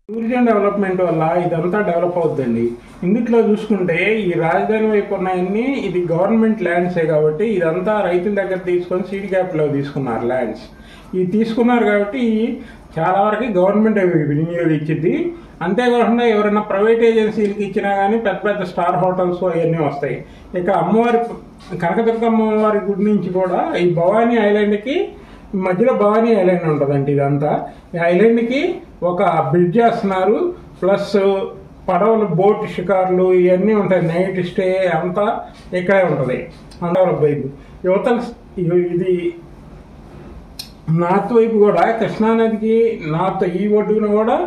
Tourism development వల్ల ఇదంతా develop అవుతుందండి. ఇందులో చూసుకుంటే ఈ రాజధాని వైపు ఉన్నాయన్నీ ఇది గవర్నమెంట్ ల్యాండ్సే కాబట్టి ఇదంతా రైతుల దగ్గర తీసుకొని సీడ్ క్యాపిటల్ తీసుకున్నారు ల్యాండ్స్. ఇవి తీసుకున్నారు కాబట్టి చాలా వరకు గవర్నమెంట్ వినియోగించింది. అంతేకాకుండా ఎవరైనా ప్రైవేట్ ఏజెన్సీలకు ఇచ్చినా కానీ పెద్ద పెద్ద స్టార్ హోటల్స్ అవన్నీ వస్తాయి. ఇక అమ్మవారి కనకదుర్గ అమ్మవారి గుడి నుంచి కూడా ఈ భవానీ ఐలాండ్కి మధ్యలో భవానీ ఐలాండ్ ఉంటుందండి. ఇదంతా ఈ ఐలాండ్కి ఒక బ్రిడ్జ్ చేస్తున్నారు, ప్లస్ పడవలు బోట్ షికార్లు ఇవన్నీ ఉంటాయి. నైట్ స్టే అంతా ఇక్కడే ఉంటుంది. డెవలప్ వైపు యువతల ఇది నార్త్ వైపు కూడా కృష్ణానదికి నార్త్ ఈ ఒడ్డున కూడా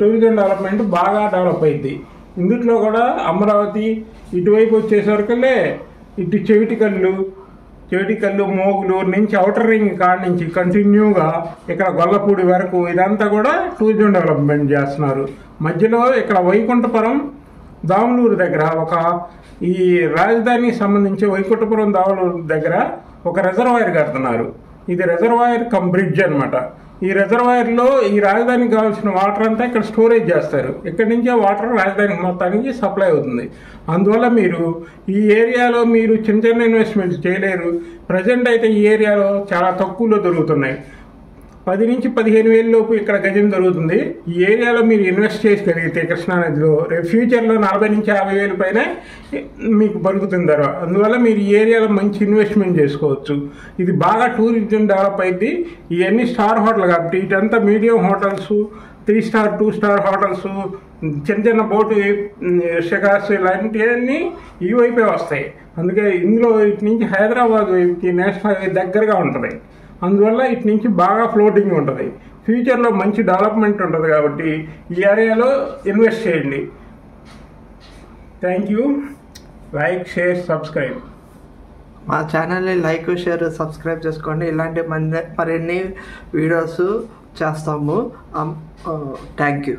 టూరిజం డెవలప్మెంట్ బాగా డెవలప్ అయింది. ఇందులో కూడా అమరావతి ఇటువైపు వచ్చేసరికలే ఇటు చెవిటికల్లు మోగులూరు నుంచి ఔటర్ రింగ్ కాడ నుంచి కంటిన్యూగా ఇక్కడ గొల్లపూడి వరకు ఇదంతా కూడా టూరిజం డెవలప్మెంట్ చేస్తున్నారు. మధ్యలో ఇక్కడ వైకుంఠపురం దాములూరు దగ్గర ఈ రాజధానికి సంబంధించి వైకుంఠపురం దాములూరు దగ్గర ఒక రిజర్వాయర్ కడుతున్నారు. ఇది రిజర్వాయర్ కమ్ బ్రిడ్జ్ అనమాట. ఈ రిజర్వాయర్లో ఈ రాజధానికి కావాల్సిన వాటర్ అంతా ఇక్కడ స్టోరేజ్ చేస్తారు. ఇక్కడి నుంచే వాటర్ రాజధానికి మొత్తానికి సప్లై అవుతుంది. అందువల్ల మీరు ఈ ఏరియాలో మీరు చిన్న చిన్న ఇన్వెస్ట్మెంట్స్ చేయలేరు. ప్రజెంట్ అయితే ఈ ఏరియాలో చాలా తక్కువలో దొరుకుతున్నాయి. 10 నుంచి 15 వేల లోపు ఇక్కడ గజం దొరుకుతుంది. ఈ ఏరియాలో మీరు ఇన్వెస్ట్ చేయగలిగితే కృష్ణానదిలో రేపు ఫ్యూచర్లో 40 నుంచి 50 వేల పైన మీకు పలుకుతుంది. అందువల్ల మీరు ఈ ఏరియాలో మంచి ఇన్వెస్ట్మెంట్ చేసుకోవచ్చు. ఇది బాగా టూరిజం డెవలప్ అయింది. ఇవన్నీ స్టార్ హోటల్ కాబట్టి ఇటంతా medium hotels, 3 star 2 star hotels, చిన్న చిన్న బోటు షికార్స్ ఇలాంటివన్నీ ఈ వైపే వస్తాయి. అందుకే ఇందులో ఇటు నుంచి హైదరాబాద్ వైపుకి నేషనల్ హైవే దగ్గరగా ఉంటుంది. అందువల్ల ఇటు నుంచి బాగా ఫ్లోటింగ్ ఉంటుంది. ఫ్యూచర్లో మంచి డెవలప్మెంట్ ఉంటుంది కాబట్టి ఈ ఏరియాలో ఇన్వెస్ట్ చేయండి. Thank you. Like, share, subscribe. మా ఛానల్ని లైక్, షేర్, సబ్స్క్రైబ్ చేసుకోండి. ఇలాంటి మరిన్ని వీడియోస్ చేస్తాము. Thank you.